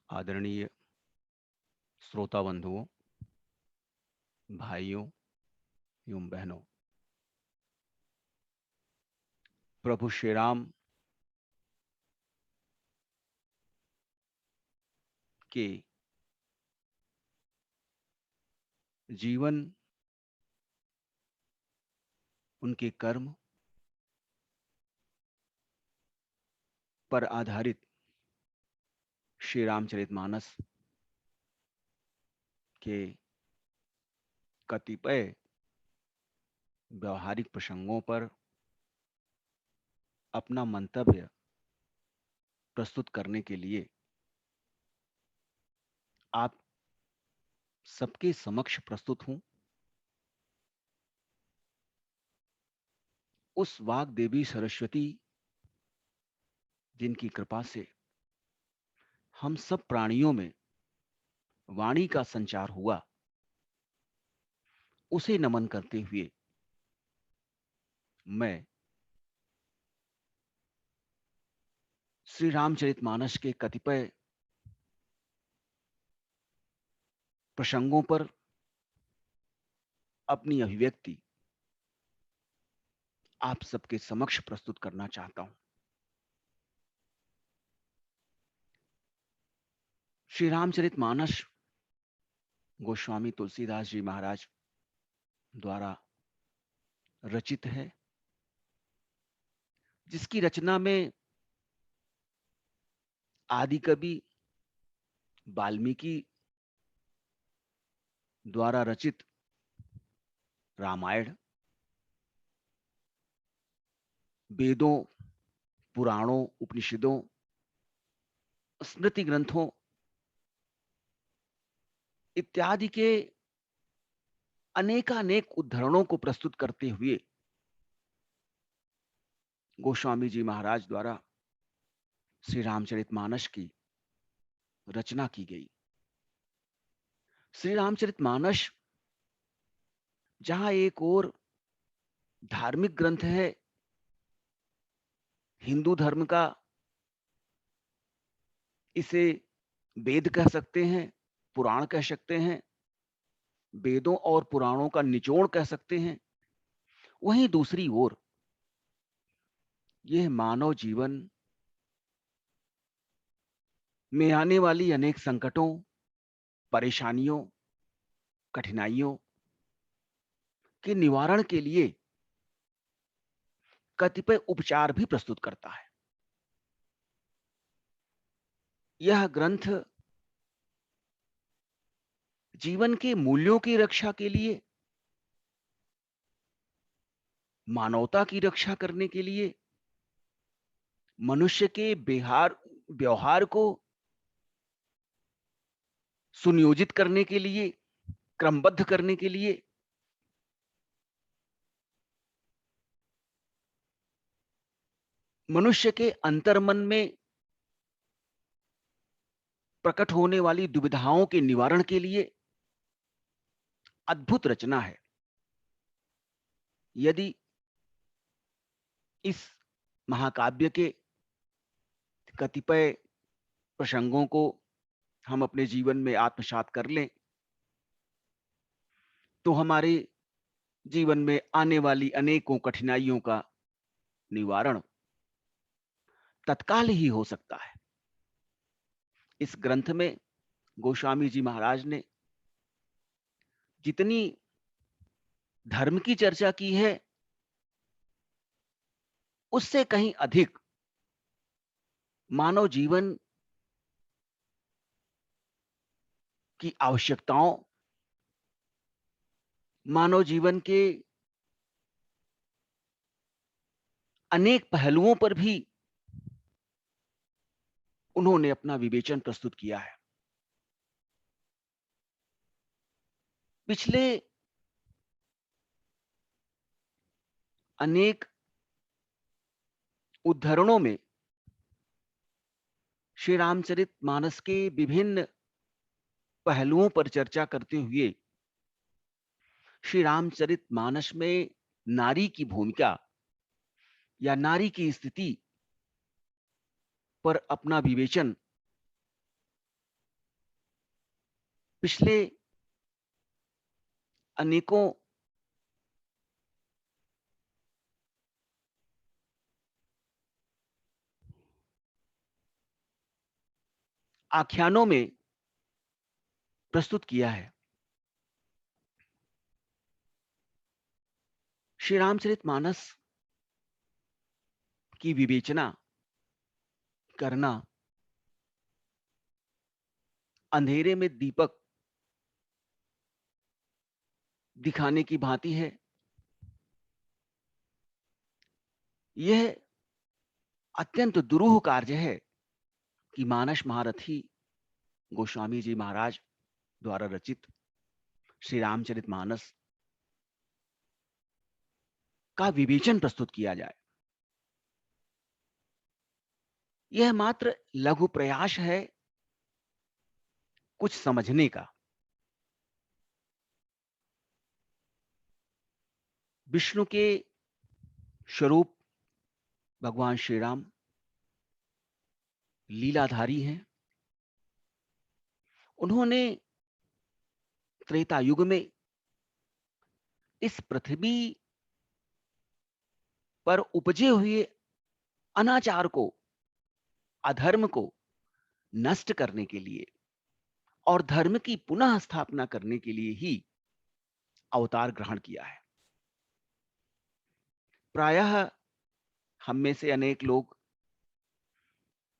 आदरणीय श्रोता बंधुओं, भाइयों एवं बहनों, प्रभु श्री राम के जीवन, उनके कर्म पर आधारित श्री रामचरितमानस के कतिपय व्यवहारिक प्रसंगों पर अपना मंतव्य प्रस्तुत करने के लिए आप सबके समक्ष प्रस्तुत हूं। उस वाग देवी सरस्वती जिनकी कृपा से हम सब प्राणियों में वाणी का संचार हुआ, उसे नमन करते हुए मैं श्री रामचरितमानस के कतिपय प्रसंगों पर अपनी अभिव्यक्ति आप सबके समक्ष प्रस्तुत करना चाहता हूं। श्री रामचरितमानस गोस्वामी तुलसीदास जी महाराज द्वारा रचित है, जिसकी रचना में आदि कवि वाल्मीकि द्वारा रचित रामायण, वेदों, पुराणों, उपनिषदों, स्मृति ग्रंथों इत्यादि के अनेकानेक उद्धरणों को प्रस्तुत करते हुए गोस्वामी जी महाराज द्वारा श्री रामचरितमानस की रचना की गई। श्री रामचरितमानस जहां एक और धार्मिक ग्रंथ है, हिंदू धर्म का इसे वेद कह सकते हैं, पुराण कह सकते हैं, वेदों और पुराणों का निचोड़ कह सकते हैं, वहीं दूसरी ओर यह मानव जीवन में आने वाली अनेक संकटों, परेशानियों, कठिनाइयों के निवारण के लिए कतिपय उपचार भी प्रस्तुत करता है। यह ग्रंथ जीवन के मूल्यों की रक्षा के लिए, मानवता की रक्षा करने के लिए, मनुष्य के व्यवहार को सुनियोजित करने के लिए, क्रमबद्ध करने के लिए, मनुष्य के अंतर्मन में प्रकट होने वाली दुविधाओं के निवारण के लिए अद्भुत रचना है। यदि इस महाकाव्य के कतिपय प्रसंगों को हम अपने जीवन में आत्मसात कर लें, तो हमारे जीवन में आने वाली अनेकों कठिनाइयों का निवारण तत्काल ही हो सकता है। इस ग्रंथ में गोस्वामी जी महाराज ने जितनी धर्म की चर्चा की है, उससे कहीं अधिक मानव जीवन की आवश्यकताओं, मानव जीवन के अनेक पहलुओं पर भी उन्होंने अपना विवेचन प्रस्तुत किया है। पिछले अनेक उद्धरणों में श्री रामचरितमानस के विभिन्न पहलुओं पर चर्चा करते हुए श्री रामचरितमानस में नारी की भूमिका या नारी की स्थिति पर अपना विवेचन पिछले अनेकों आख्यानों में प्रस्तुत किया है। श्री रामचरितमानस की विवेचना करना अंधेरे में दीपक दिखाने की भांति है। यह अत्यंत दुरूह कार्य है कि मानस महारथी गोस्वामी जी महाराज द्वारा रचित श्री रामचरितमानस का विवेचन प्रस्तुत किया जाए। यह मात्र लघु प्रयास है कुछ समझने का। विष्णु के स्वरूप भगवान श्री राम लीलाधारी हैं। उन्होंने त्रेता युग में इस पृथ्वी पर उपजे हुए अनाचार को, अधर्म को नष्ट करने के लिए और धर्म की पुनः स्थापना करने के लिए ही अवतार ग्रहण किया है। प्रायः हम में से अनेक लोग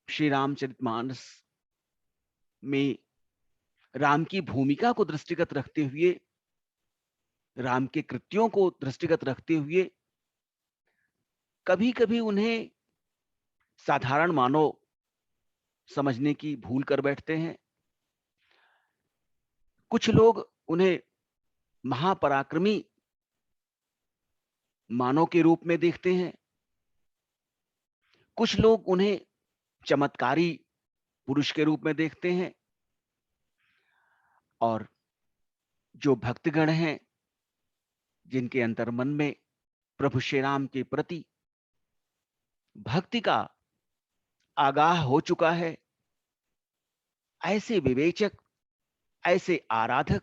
श्री रामचरितमानस में राम की भूमिका को दृष्टिगत रखते हुए, राम के कृत्यों को दृष्टिगत रखते हुए कभी-कभी उन्हें साधारण मानव समझने की भूल कर बैठते हैं। कुछ लोग उन्हें महापराक्रमी मानव के रूप में देखते हैं। कुछ लोग उन्हें चमत्कारी पुरुष के रूप में देखते हैं। और जो भक्तगण हैं, जिनके अंतर्मन में प्रभु श्री राम के प्रति भक्ति का आगाह हो चुका है, ऐसे विवेचक, ऐसे आराधक,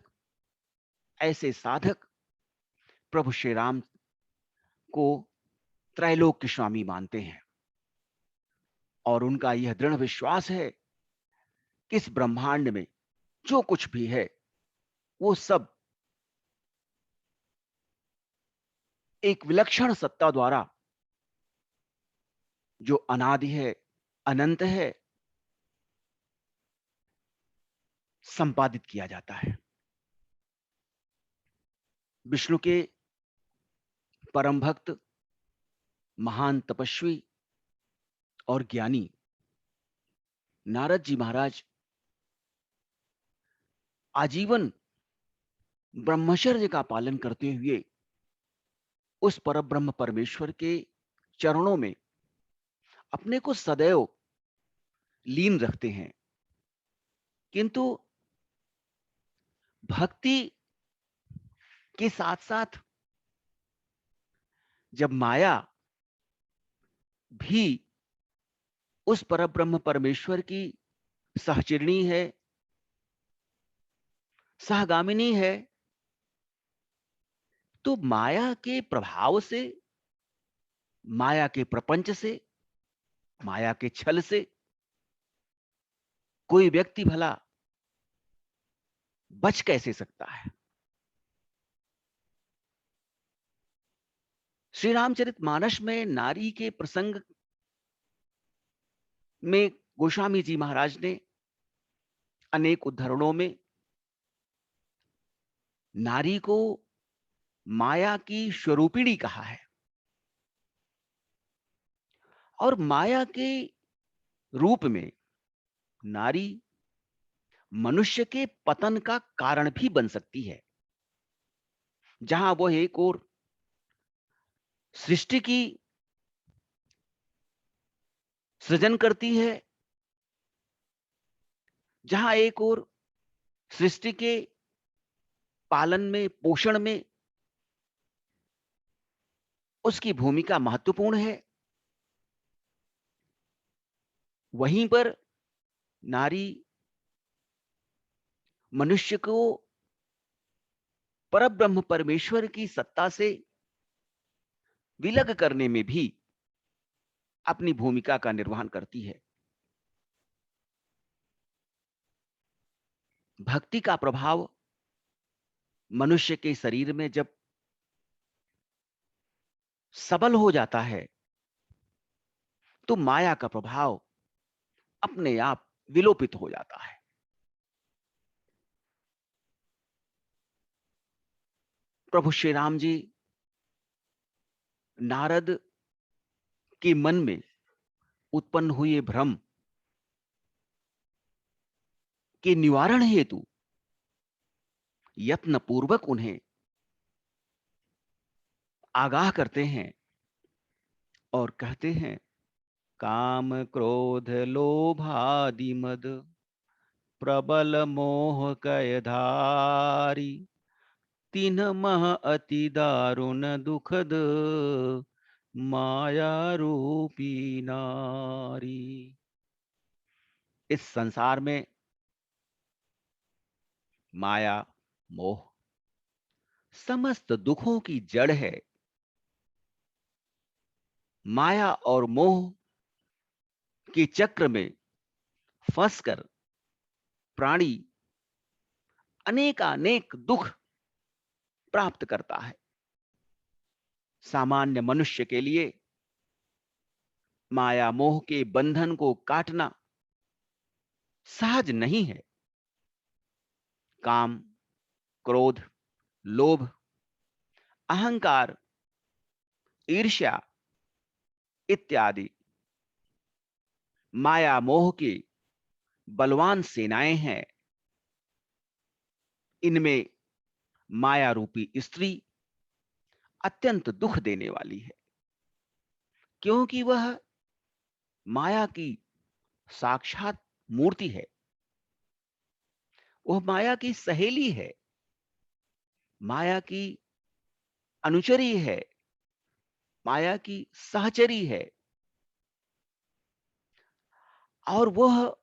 ऐसे साधक प्रभु श्री राम को त्रैलोक्य स्वामी मानते हैं। और उनका यह दृढ़ विश्वास है कि इस ब्रह्मांड में जो कुछ भी है वो सब एक विलक्षण सत्ता द्वारा, जो अनादि है, अनंत है, संपादित किया जाता है। विष्णु के परम भक्त, महान तपस्वी और ज्ञानी नारद जी महाराज आजीवन ब्रह्मचर्य का पालन करते हुए उस परब्रह्म परमेश्वर के चरणों में अपने को सदैव लीन रखते हैं। किंतु भक्ति के साथ साथ जब माया भी उस परब्रह्म परमेश्वर की सहचरणी है, सहगामिनी है, तो माया के प्रभाव से, माया के प्रपंच से, माया के छल से कोई व्यक्ति भला बच कैसे सकता है। श्री रामचरितमानस में नारी के प्रसंग में गोस्वामी जी महाराज ने अनेक उद्धरणों में नारी को माया की स्वरूपिणी कहा है। और माया के रूप में नारी मनुष्य के पतन का कारण भी बन सकती है। जहां वह एक और सृष्टि की सृजन करती है, जहां एक और सृष्टि के पालन में, पोषण में उसकी भूमिका महत्वपूर्ण है, वहीं पर नारी मनुष्य को परब्रह्म परमेश्वर की सत्ता से विलग करने में भी अपनी भूमिका का निर्वहन करती है। भक्ति का प्रभाव मनुष्य के शरीर में जब सबल हो जाता है तो माया का प्रभाव अपने आप विलोपित हो जाता है। प्रभु श्री राम जी नारद के मन में उत्पन्न हुए भ्रम के निवारण हेतु यत्न पूर्वक उन्हें आगाह करते हैं और कहते हैं, काम क्रोध लोभादि मद प्रबल मोह कय धारी, तीन मह अति दारुण दुखद माया रूपी नारी। इस संसार में माया मोह समस्त दुखों की जड़ है। माया और मोह के चक्र में फंसकर प्राणी अनेकानेक दुख प्राप्त करता है। सामान्य मनुष्य के लिए माया मोह के बंधन को काटना सहज नहीं है। काम, क्रोध, लोभ, अहंकार, ईर्ष्या इत्यादि माया मोह की बलवान सेनाएं हैं। इनमें माया रूपी स्त्री अत्यंत दुख देने वाली है, क्योंकि वह माया की साक्षात मूर्ति है। वह माया की सहेली है, माया की अनुचरी है, माया की सहचरी है। और वह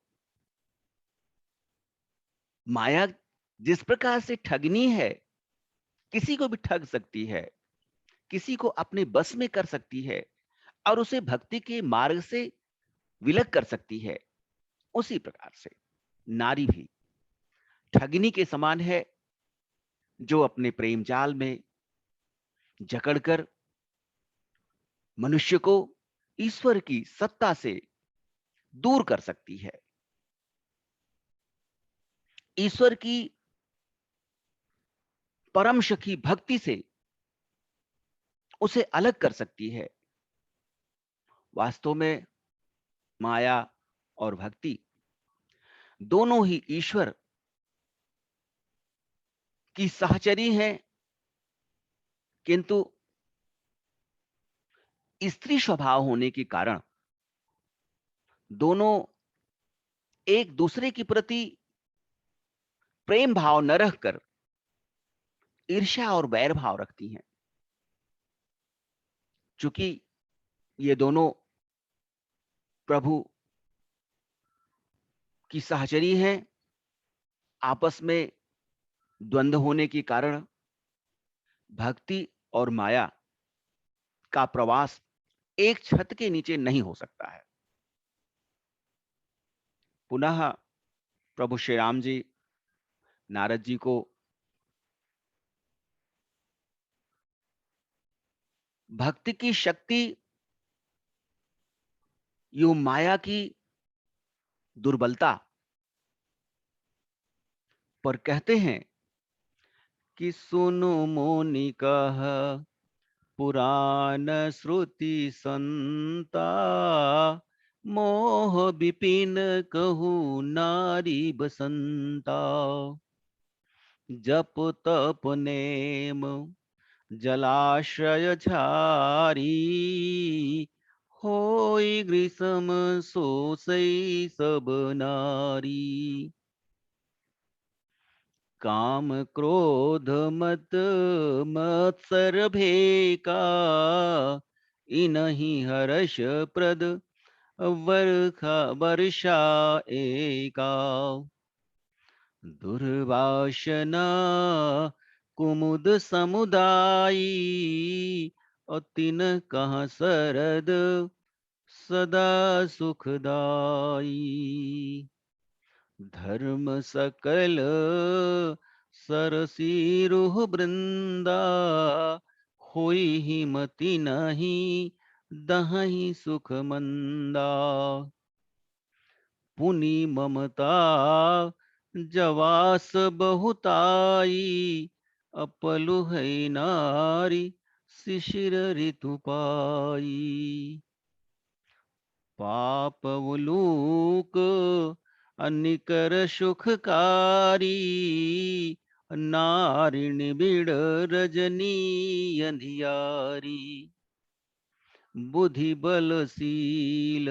माया जिस प्रकार से ठगनी है, किसी को भी ठग सकती है, किसी को अपने बस में कर सकती है और उसे भक्ति के मार्ग से विलग कर सकती है, उसी प्रकार से नारी भी ठगनी के समान है, जो अपने प्रेम जाल में जकड़कर मनुष्य को ईश्वर की सत्ता से दूर कर सकती है, ईश्वर की परम सखी भक्ति से उसे अलग कर सकती है। वास्तव में माया और भक्ति दोनों ही ईश्वर की सहचरी हैं, किंतु स्त्री स्वभाव होने के कारण दोनों एक दूसरे के प्रति प्रेम भाव न रखकर ईर्ष्या और वैर भाव रखती हैं। चूंकि ये दोनों प्रभु की सहचरी हैं, आपस में द्वंद्व होने के कारण भक्ति और माया का प्रवास एक छत के नीचे नहीं हो सकता है। पुनः प्रभु श्री राम जी नारद जी को भक्ति की शक्ति यो माया की दुर्बलता पर कहते हैं कि सुनो मोनि कह पुराण श्रुति संता, मोह विपिन कहू नारी बसंता, जप तप नेम जलाश्रय झारी, होई ग्रीसम सोसई सब नारी, काम क्रोध मत मत्सर भेका, इनहि हर्ष प्रद वर्षा एका, दुर्वासना कुमुद समुदायी, और तिन कहाँ सरद सदा सुखदाई। धर्म सकल सरसीरुह वृंदा, होई ही मति नहीं दहहि सुख मंदा। पुनि ममता जवास बहुताई, अपलु है नारी शिशिर ऋतु पाई। पाप उलूक अनिकर सुखकारी, नारिणी बिड़ रजनी अंधियारी। बुद्धि बलशील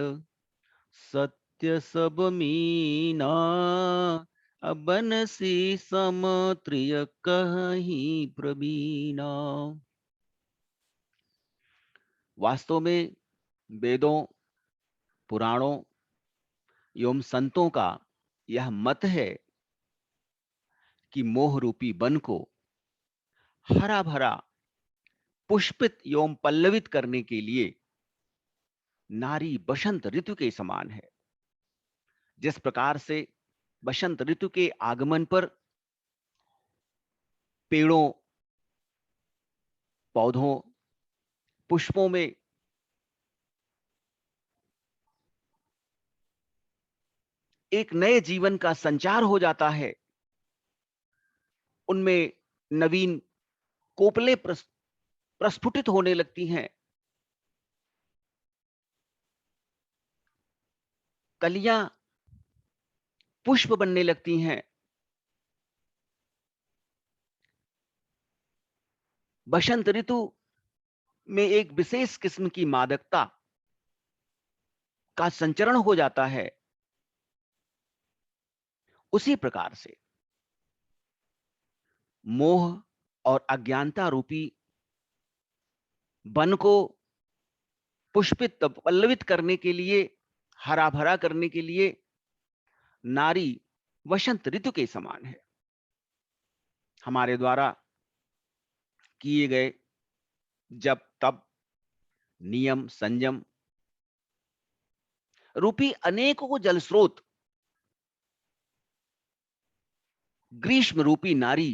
सत्य सब मीना, अबनसी समत्रिय कहीं प्रवीणा। वास्तव में वेदों, पुराणों एवं संतों का यह मत है कि मोह रूपी वन को हरा भरा पुष्पित एवं पल्लवित करने के लिए नारी बसंत ऋतु के समान है। जिस प्रकार से बसंत ऋतु के आगमन पर पेड़ों, पौधों, पुष्पों में एक नए जीवन का संचार हो जाता है, उनमें नवीन कोपलें प्रस्फुटित होने लगती हैं, कलियां पुष्प बनने लगती हैं। बसंत ऋतु में एक विशेष किस्म की मादकता का संचरण हो जाता है। उसी प्रकार से मोह और अज्ञानता रूपी वन को पुष्पित पल्लवित करने के लिए, हरा भरा करने के लिए नारी वसंत ऋतु के समान है। हमारे द्वारा किए गए जब तब नियम संयम रूपी अनेकों जल स्रोत ग्रीष्म रूपी नारी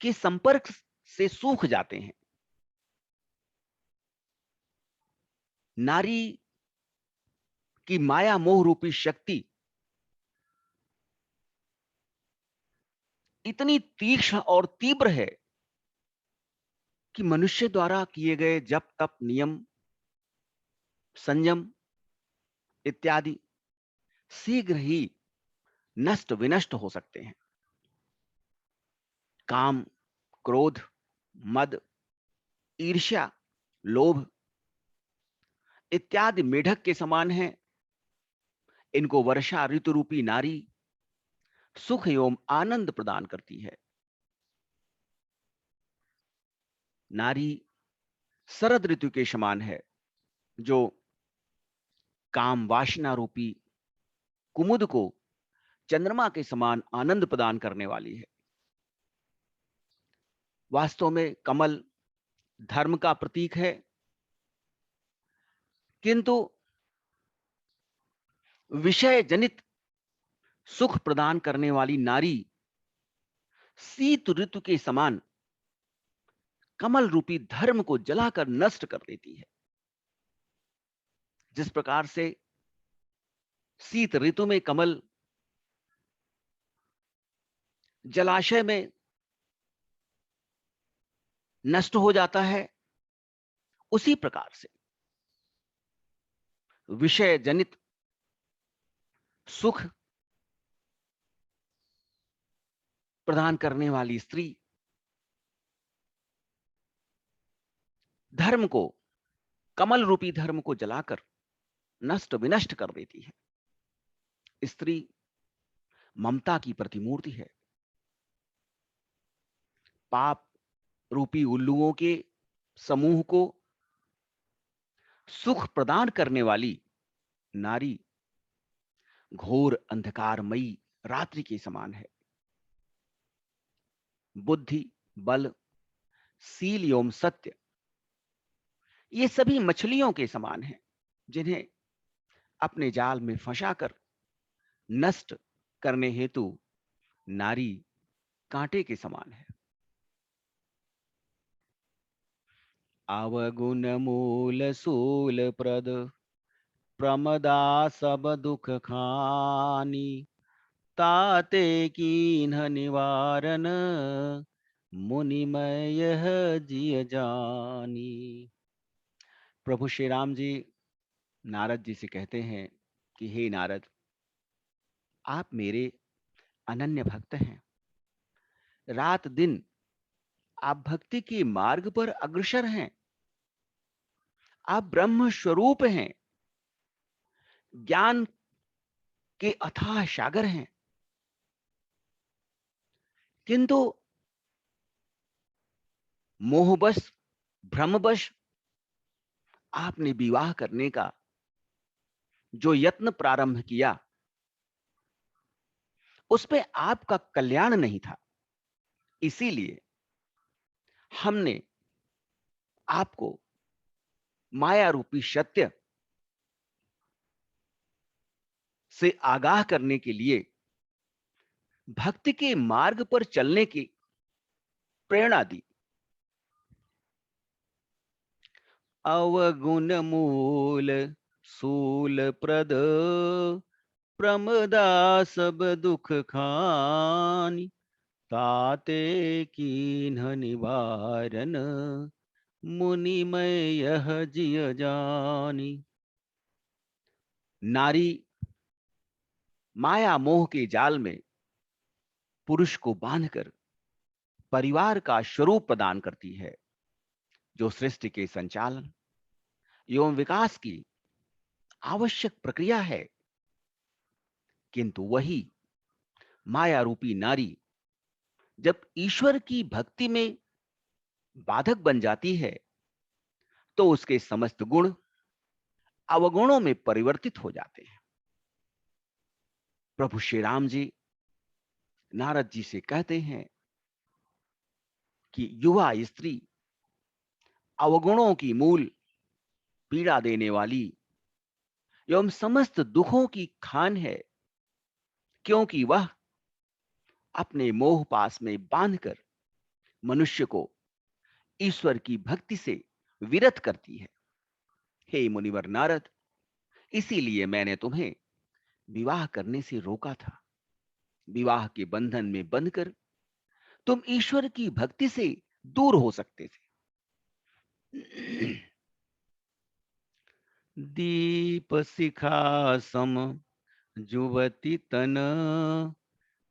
के संपर्क से सूख जाते हैं। नारी की माया मोह रूपी शक्ति इतनी तीक्ष्ण और तीव्र है कि मनुष्य द्वारा किए गए जप तप नियम संयम इत्यादि शीघ्र ही नष्ट विनष्ट हो सकते हैं। काम, क्रोध, मद, ईर्ष्या, लोभ इत्यादि मेढक के समान हैं। इनको वर्षा ऋतु रूपी नारी सुख एवं आनंद प्रदान करती है। नारी शरद ऋतु के समान है, जो काम वासना रूपी कुमुद को चंद्रमा के समान आनंद प्रदान करने वाली है। वास्तव में कमल धर्म का प्रतीक है, किंतु विषय जनित सुख प्रदान करने वाली नारी शीत ऋतु के समान कमल रूपी धर्म को जलाकर नष्ट कर देती है। जिस प्रकार से शीत ऋतु में कमल जलाशय में नष्ट हो जाता है, उसी प्रकार से विषय जनित सुख प्रदान करने वाली स्त्री धर्म को, कमल रूपी धर्म को जलाकर नष्ट विनष्ट कर देती है। स्त्री ममता की प्रतिमूर्ति है। पाप रूपी उल्लुओं के समूह को सुख प्रदान करने वाली नारी घोर अंधकारमयी रात्रि के समान है। बुद्धि, बल, सील एवं सत्य ये सभी मछलियों के समान हैं, जिन्हें अपने जाल में फंसाकर नष्ट करने हेतु नारी कांटे के समान है। अवगुण मूल सूल प्रद प्रमदा सब दुख खानी, ताते कीन्ह निवारण मुनिमय यह जिय जानी। प्रभु श्री राम जी नारद जी से कहते हैं कि हे नारद, आप मेरे अनन्य भक्त हैं। रात दिन आप भक्ति के मार्ग पर अग्रसर हैं। आप ब्रह्म स्वरूप हैं, ज्ञान के अथाह सागर हैं। किंतु मोहवश, भ्रमवश आपने विवाह करने का जो यत्न प्रारंभ किया, उसमें आपका कल्याण नहीं था। इसीलिए हमने आपको माया रूपी सत्य से आगाह करने के लिए भक्ति के मार्ग पर चलने की प्रेरणा दी। अवगुण मूल सूल प्रद प्रमदा सब दुख खानी, ताते कीन्ह निवारण मुनिमय यह जिय जानी। नारी माया मोह के जाल में पुरुष को बांधकर परिवार का स्वरूप प्रदान करती है, जो सृष्टि के संचालन एवं विकास की आवश्यक प्रक्रिया है। किंतु वही माया रूपी नारी जब ईश्वर की भक्ति में बाधक बन जाती है, तो उसके समस्त गुण अवगुणों में परिवर्तित हो जाते हैं। प्रभु श्री राम जी नारद जी से कहते हैं कि युवा स्त्री अवगुणों की मूल पीड़ा देने वाली एवं समस्त दुखों की खान है, क्योंकि वह अपने मोह पास में बांधकर मनुष्य को ईश्वर की भक्ति से विरत करती है। हे मुनिवर नारद, इसीलिए मैंने तुम्हें विवाह करने से रोका था। विवाह के बंधन में बंधकर तुम ईश्वर की भक्ति से दूर हो सकते थे। दीप शिखा सम जुवती तन,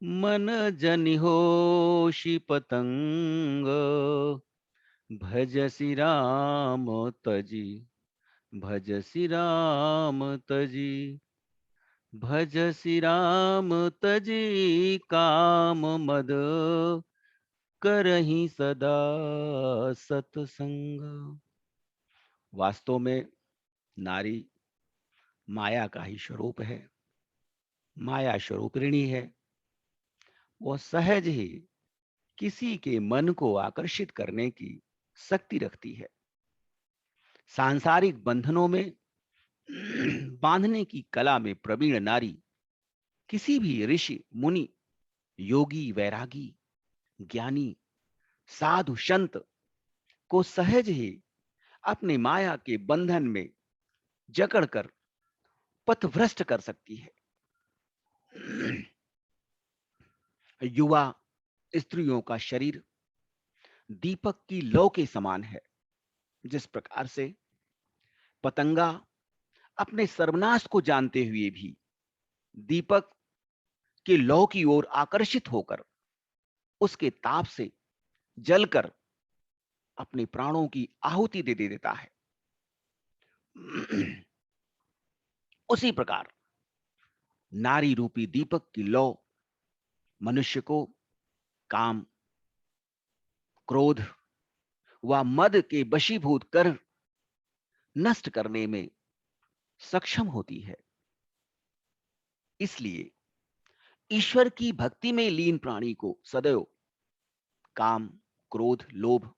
मन जनि होशी पतंग, भज श्री राम तजी, भज श्री राम तजी, भज श्री राम तजी काम मद, करहि सदा सत्संग। वास्तव में नारी माया का ही स्वरूप है, माया स्वरूपिणी है। वह सहज ही किसी के मन को आकर्षित करने की शक्ति रखती है। सांसारिक बंधनों में बांधने की कला में प्रवीण नारी किसी भी ऋषि, मुनि, योगी, वैरागी, ज्ञानी, साधु, संत को सहज ही अपनी माया के बंधन में जकड़कर पथभ्रष्ट कर सकती है। युवा स्त्रियों का शरीर दीपक की लौ के समान है। जिस प्रकार से पतंगा अपने सर्वनाश को जानते हुए भी दीपक के लौ की ओर आकर्षित होकर उसके ताप से जलकर अपने प्राणों की आहुति दे देता है, उसी प्रकार नारी रूपी दीपक की लौ मनुष्य को काम, क्रोध व मद के वशीभूत कर नष्ट करने में सक्षम होती है। इसलिए ईश्वर की भक्ति में लीन प्राणी को सदैव काम, क्रोध, लोभ,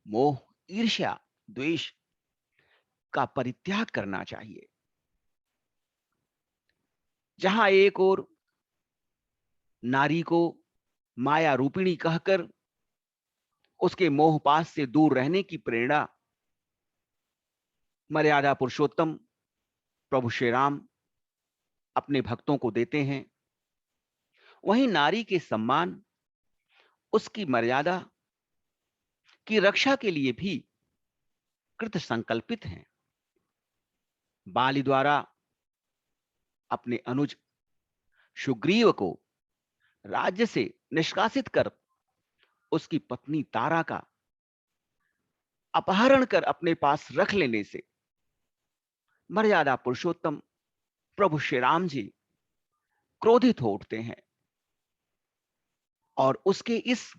मोह, ईर्ष्या, द्वेष का परित्याग करना चाहिए। जहां एक और नारी को माया रूपिणी कहकर उसके मोहपाश से दूर रहने की प्रेरणा मर्यादा पुरुषोत्तम प्रभु श्री राम अपने भक्तों को देते हैं, वहीं नारी के सम्मान, उसकी मर्यादा की रक्षा के लिए भी कृत संकल्पित हैं। बाली द्वारा अपने अनुज सुग्रीव को राज्य से निष्कासित कर उसकी पत्नी तारा का अपहरण कर अपने पास रख लेने से मर्यादा पुरुषोत्तम प्रभु श्री राम जी क्रोधित हो उठते हैं और उसके इस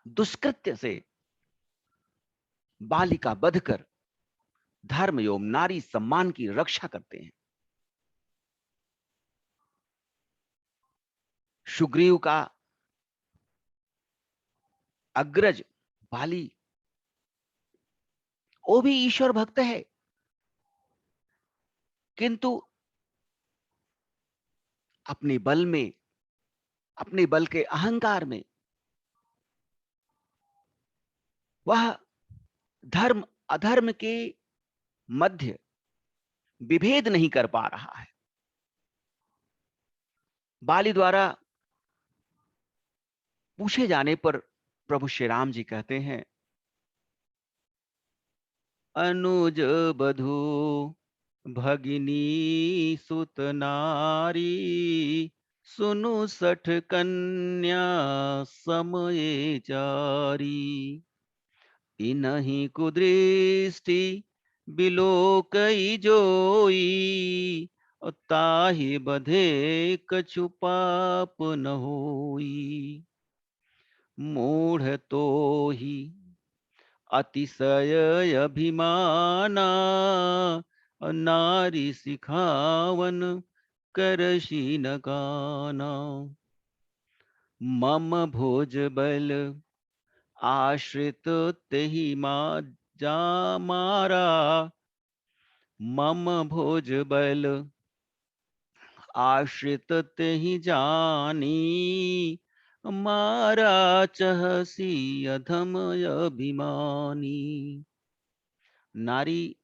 दुष्कृत्य से बाली का वध कर धर्म एवं नारी सम्मान की रक्षा करते हैं। सुग्रीव का अग्रज बाली वो भी ईश्वर भक्त है, किंतु अपने बल में, अपने बल के अहंकार में वह धर्म अधर्म के मध्य विभेद नहीं कर पा रहा है। बाली द्वारा पूछे जाने पर प्रभु श्री राम जी कहते हैं, अनुज बधू भगिनी सुत नारी, सुनु सठ कन्या समये चारी, इनहि कुदृष्टि बिलोकई जोई, और ताहि बधे कछु पाप न होई, मूढ़ तो ही अतिशय अभिमाना, नारी सिखावन करशी न गाना, मम भोज बल आश्रित तेहि जा मारा, मम भोज बल आश्रित तेहि जानी, मारा चहसी अधम अभिमानी। नारी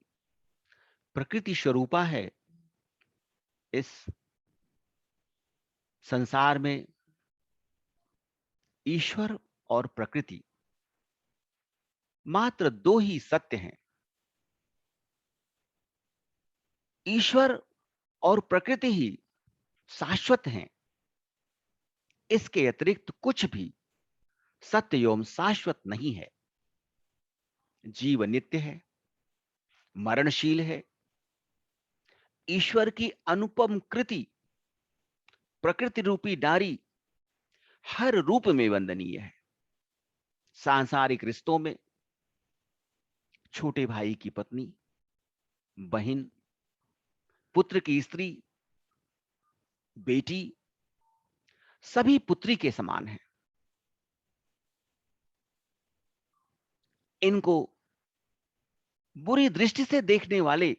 प्रकृति स्वरूपा है। इस संसार में ईश्वर और प्रकृति मात्र दो ही सत्य हैं। ईश्वर और प्रकृति ही शाश्वत हैं। इसके अतिरिक्त कुछ भी सत्य एवं शाश्वत नहीं है। जीव नित्य है, मरणशील है। ईश्वर की अनुपम कृति प्रकृति रूपी नारी हर रूप में वंदनीय है। सांसारिक रिश्तों में छोटे भाई की पत्नी, बहन, पुत्र की स्त्री, बेटी, सभी पुत्री के समान हैं। इनको बुरी दृष्टि से देखने वाले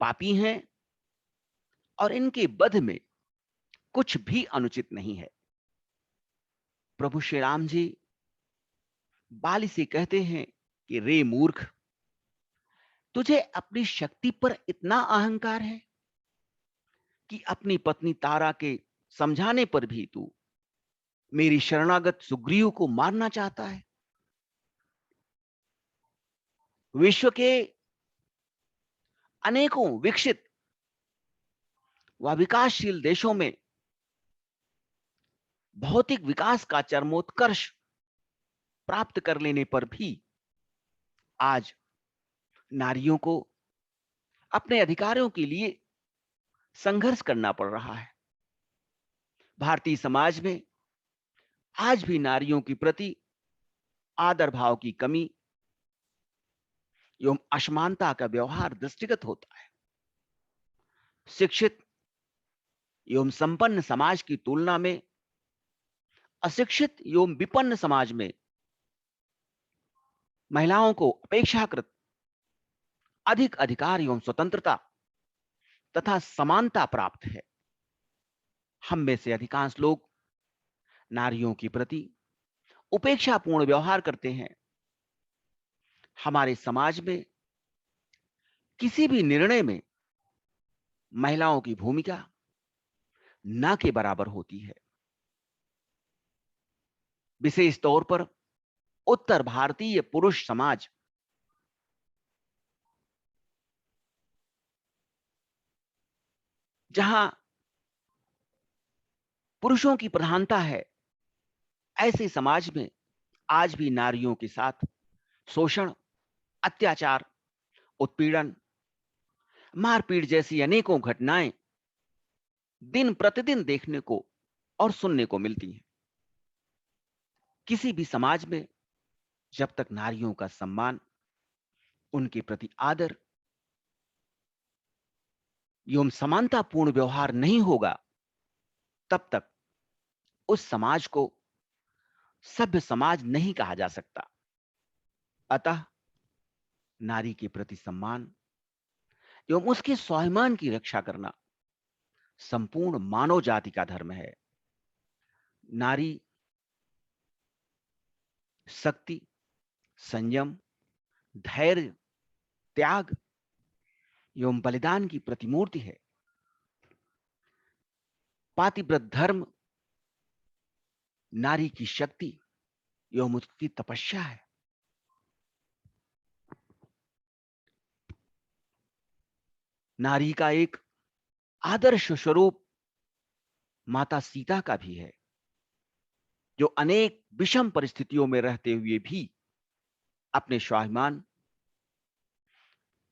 पापी हैं और इनके वध में कुछ भी अनुचित नहीं है। प्रभु श्री राम जी बाली से कहते हैं कि रे मूर्ख, तुझे अपनी शक्ति पर इतना अहंकार है कि अपनी पत्नी तारा के समझाने पर भी तू मेरी शरणागत सुग्रीव को मारना चाहता है। विश्व के अनेकों विकसित व विकासशील देशों में भौतिक विकास का चरमोत्कर्ष प्राप्त कर लेने पर भी आज नारियों को अपने अधिकारों के लिए संघर्ष करना पड़ रहा है। भारतीय समाज में आज भी नारियों की प्रति आदर भाव की कमी एवं असमानता का व्यवहार दृष्टिगत होता है। शिक्षित एवं संपन्न समाज की तुलना में अशिक्षित एवं विपन्न समाज में महिलाओं को अपेक्षाकृत अधिक अधिकार एवं स्वतंत्रता तथा समानता प्राप्त है। हम में से अधिकांश लोग नारियों के प्रति उपेक्षापूर्ण व्यवहार करते हैं। हमारे समाज में किसी भी निर्णय में महिलाओं की भूमिका न के बराबर होती है। विशेष तौर पर उत्तर भारतीय पुरुष समाज जहां पुरुषों की प्रधानता है, ऐसे समाज में आज भी नारियों के साथ शोषण, अत्याचार, उत्पीड़न, मारपीट जैसी अनेकों घटनाएं दिन प्रतिदिन देखने को और सुनने को मिलती हैं। किसी भी समाज में जब तक नारियों का सम्मान, उनके प्रति आदर एवं समानतापूर्ण व्यवहार नहीं होगा, तब तक उस समाज को सभ्य समाज नहीं कहा जा सकता। अतः नारी के प्रति सम्मान एवं उसके स्वाभिमान की रक्षा करना संपूर्ण मानव जाति का धर्म है। नारी शक्ति, संयम, धैर्य, त्याग एवं बलिदान की प्रतिमूर्ति है। पातिव्रत धर्म नारी की शक्ति एवं उसकी तपस्या है। नारी का एक आदर्श स्वरूप माता सीता का भी है, जो अनेक विषम परिस्थितियों में रहते हुए भी अपने स्वाभिमान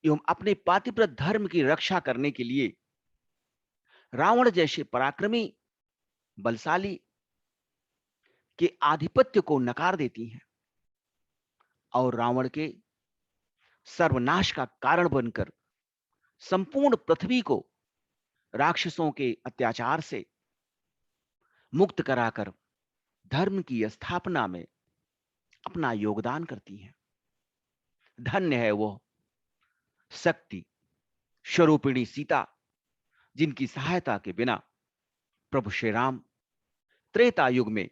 एवं अपने पातिव्रत धर्म की रक्षा करने के लिए रावण जैसे पराक्रमी, बलशाली के आधिपत्य को नकार देती हैं और रावण के सर्वनाश का कारण बनकर संपूर्ण पृथ्वी को राक्षसों के अत्याचार से मुक्त कराकर धर्म की स्थापना में अपना योगदान करती हैं। धन्य है वो शक्ति स्वरूपिणी सीता, जिनकी सहायता के बिना प्रभु श्री राम त्रेता युग में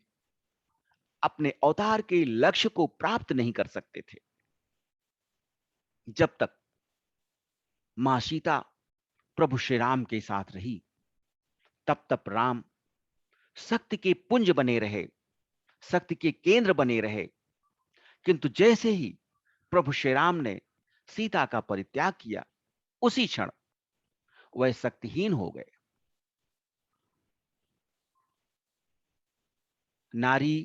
अपने अवतार के लक्ष्य को प्राप्त नहीं कर सकते थे। जब तक मां सीता प्रभु श्री राम के साथ रही, तब तक राम शक्ति के पुंज बने रहे, शक्ति के केंद्र बने रहे। किंतु जैसे ही प्रभु श्री राम ने सीता का परित्याग किया, उसी क्षण वह शक्तिहीन हो गए। नारी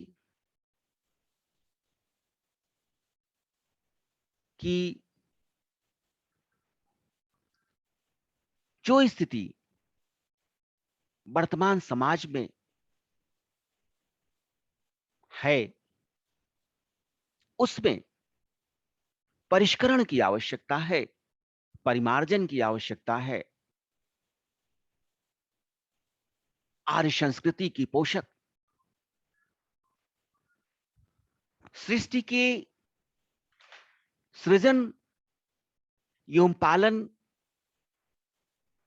की जो स्थिति वर्तमान समाज में है, उसमें परिष्करण की आवश्यकता है, परिमार्जन की आवश्यकता है। आर्य संस्कृति की पोषक सृष्टि के सृजन एवं पालन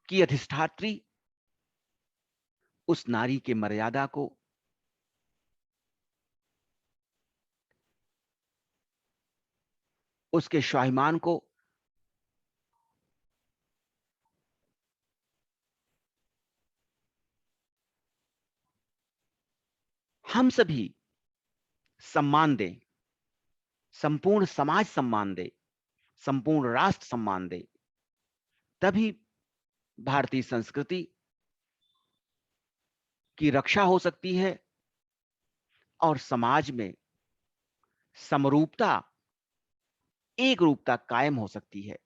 की अधिष्ठात्री उस नारी के मर्यादा को उसके स्वाभिमान को हम सभी सम्मान दें, संपूर्ण समाज सम्मान दे, संपूर्ण राष्ट्र सम्मान दे, तभी भारतीय संस्कृति की रक्षा हो सकती है और समाज में समरूपता, एक रूपता कायम हो सकती है।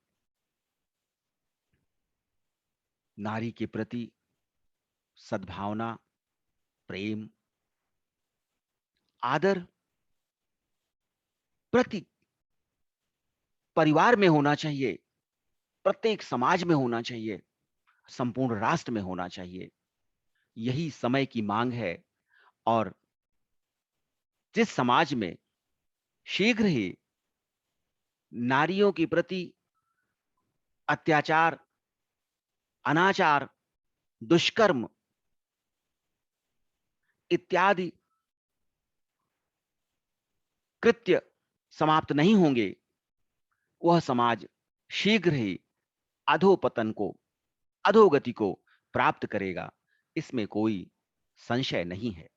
नारी के प्रति सद्भावना, प्रेम, आदर प्रति परिवार में होना चाहिए, प्रत्येक समाज में होना चाहिए, संपूर्ण राष्ट्र में होना चाहिए। यही समय की मांग है। और जिस समाज में शीघ्र ही नारियों के प्रति अत्याचार, अनाचार, दुष्कर्म इत्यादि कृत्य समाप्त नहीं होंगे, वह समाज शीघ्र ही अधोपतन को, अधोगति को प्राप्त करेगा। इसमें कोई संशय नहीं है।